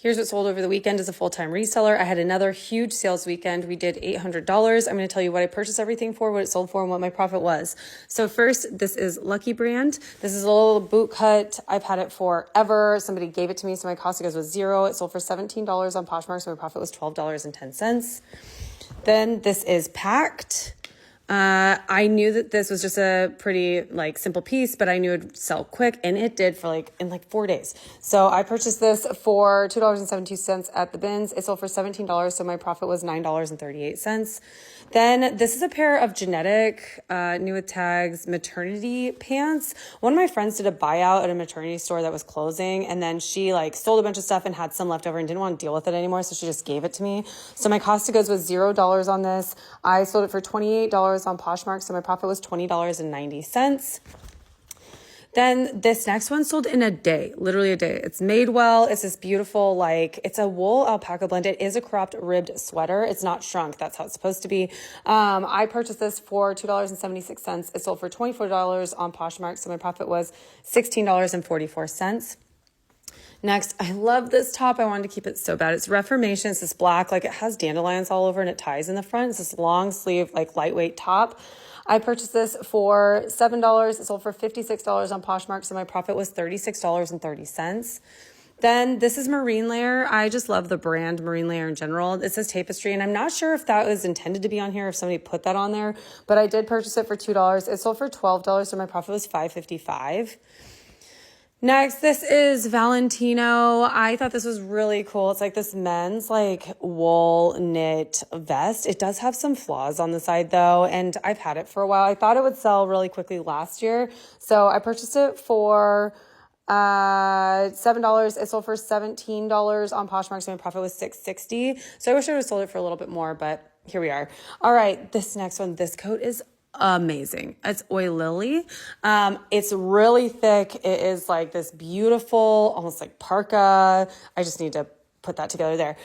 Here's what sold over the weekend as a full-time reseller. I had another huge sales weekend. We did $800. I'm going to tell you what I purchased everything for, what it sold for, and what my profit was. So first, this is Lucky brand. This is a little boot cut. I've had it forever. Somebody gave it to me, so my cost of goods was $0. It sold for $17 on Poshmark, so my profit was $12.10. Then this is Packed. I knew that this was just a pretty simple piece, but I knew it'd sell quick, and it did for in 4 days. So I purchased this for $2.72 at the bins. It sold for $17, so my profit was $9.38. Then this is a pair of Genetic, new with tags, maternity pants. One of my friends did a buyout at a maternity store that was closing, and then she sold a bunch of stuff and had some left over and didn't want to deal with it anymore, so she just gave it to me. So my cost of goods was $0 on this. I sold it for $28 on Poshmark, so my profit was $20.90. Then this next one sold in a day, literally a day. It's made well. It's this beautiful, it's a wool alpaca blend. It is a cropped ribbed sweater. It's not shrunk. That's how it's supposed to be. I purchased this for $2.76. It sold for $24 on Poshmark, so my profit was $16.44. Next, I love this top. I wanted to keep it so bad. It's Reformation. It's this black, it has dandelions all over and it ties in the front. It's this long sleeve, lightweight top. I purchased this for $7. It sold for $56 on Poshmark, so my profit was $36.30. Then this is Marine Layer. I just love the brand Marine Layer in general. It says Tapestry, and I'm not sure if that was intended to be on here, if somebody put that on there, but I did purchase it for $2. It sold for $12, so my profit was $5.55. Next, this is Valentino. I thought this was really cool. It's this men's wool knit vest. It does have some flaws on the side though, and I've had it for a while. I thought it would sell really quickly last year, so I purchased it for $7. It sold for $17 on Poshmark, so my profit was $6.60. So I wish I would have sold it for a little bit more, but here we are. All right, this next one, this coat is amazing. It's Oil Lily. It's really thick. It is this beautiful, almost parka. I just need to put that together there.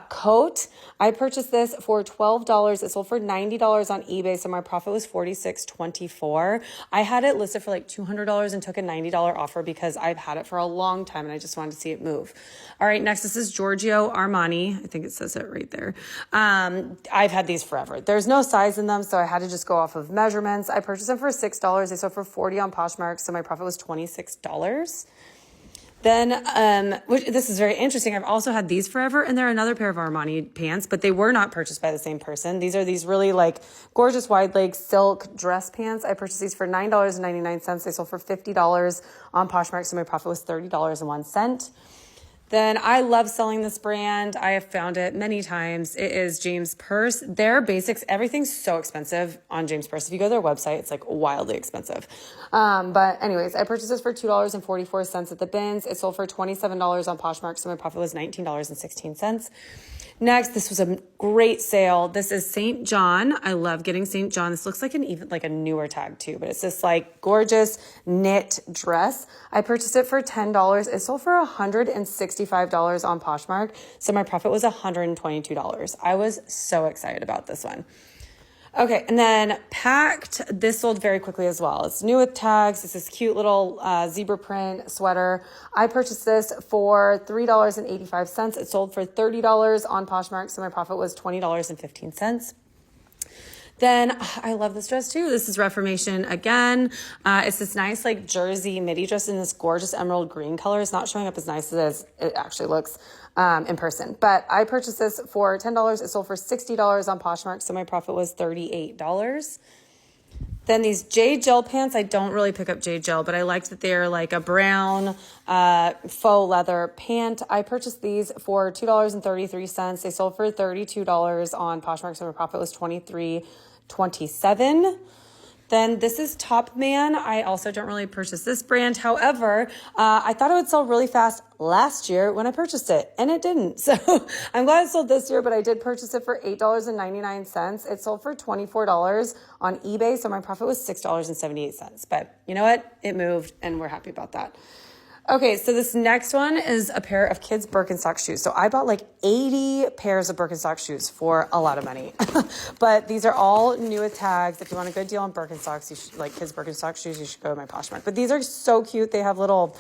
Coat. I purchased this for $12. It sold for $90 on eBay, so my profit was $46.24. I had it listed for $200 and took a $90 offer because I've had it for a long time and I just wanted to see it move. All right, next this is Giorgio Armani. I think it says it right there. I've had these forever. There's no size in them, so I had to just go off of measurements. I purchased them for $6. They sold for $40 on Poshmark, so my profit was $26. Then, this is very interesting. I've also had these forever, and they're another pair of Armani pants, but they were not purchased by the same person. These are these really gorgeous wide leg silk dress pants. I purchased these for $9.99. They sold for $50 on Poshmark, so my profit was $30.01. Then I love selling this brand. I have found it many times. It is James Purse. Their basics, everything's so expensive on James Purse. If you go to their website, it's wildly expensive. But anyways, I purchased this for $2.44 at the bins. It sold for $27 on Poshmark, so my profit was $19.16. Next, this was a great sale. This is St. John. I love getting St. John. This looks like a newer tag too, but it's this gorgeous knit dress. I purchased it for $10. It sold for $165 on Poshmark, so my profit was $122. I was so excited about this one. Okay, and then Packed, this sold very quickly as well. It's new with tags. It's this cute little zebra print sweater. I purchased this for $3.85. It sold for $30 on Poshmark, so my profit was $20.15. Then I love this dress too. This is Reformation again. It's this nice jersey midi dress in this gorgeous emerald green color. It's not showing up as nice as it actually looks in person. But I purchased this for $10. It sold for $60 on Poshmark, so my profit was $38. Then these J Gel pants, I don't really pick up J Gel, but I liked that they're a brown faux leather pant. I purchased these for $2.33. They sold for $32 on Poshmark, so my profit was $23.27. Then this is Top Man. I also don't really purchase this brand. However, I thought it would sell really fast last year when I purchased it, and it didn't. So I'm glad it sold this year, but I did purchase it for $8.99. It sold for $24 on eBay, so my profit was $6.78. But you know what? It moved, and we're happy about that. Okay, so this next one is a pair of kids' Birkenstock shoes. So I bought 80 pairs of Birkenstock shoes for a lot of money. But these are all new with tags. If you want a good deal on Birkenstocks, you should kids' Birkenstock shoes, you should go to my Poshmark. But these are so cute. They have little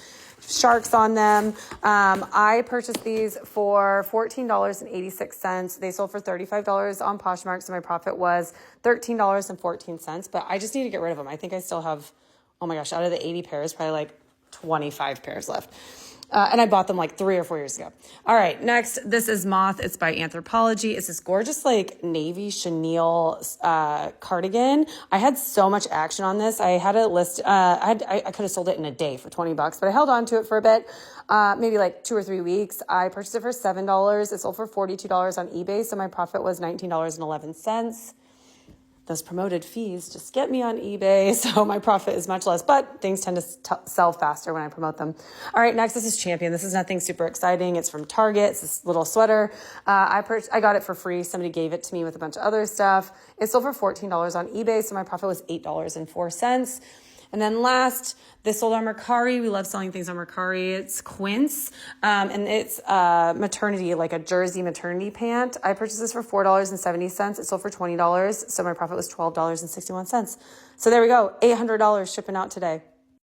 sharks on them. I purchased these for $14.86. They sold for $35 on Poshmark, so my profit was $13.14. But I just need to get rid of them. I think I still have, oh my gosh, out of the 80 pairs, probably like 25 pairs left. And I bought them like 3 or 4 years ago. All right, next, this is Moth. It's by Anthropology. It's this gorgeous like navy chenille cardigan. I had so much action on this. I had a list. I could have sold it in a day for $20, but I held on to it for a bit, maybe like 2 or 3 weeks. I purchased it for $7. It sold for $42 on eBay, so my profit was $19.11. Those promoted fees just get me on eBay, so my profit is much less, but things tend to sell faster when I promote them. All right, next, this is Champion. This is nothing super exciting. It's from Target. It's this little sweater. I got it for free. Somebody gave it to me with a bunch of other stuff. It sold for $14 on eBay, so my profit was $8.04. And then last, this sold on Mercari. We love selling things on Mercari. It's Quince, and it's maternity, like a jersey maternity pant. I purchased this for $4.70. It sold for $20, so my profit was $12.61. So there we go, $800 shipping out today.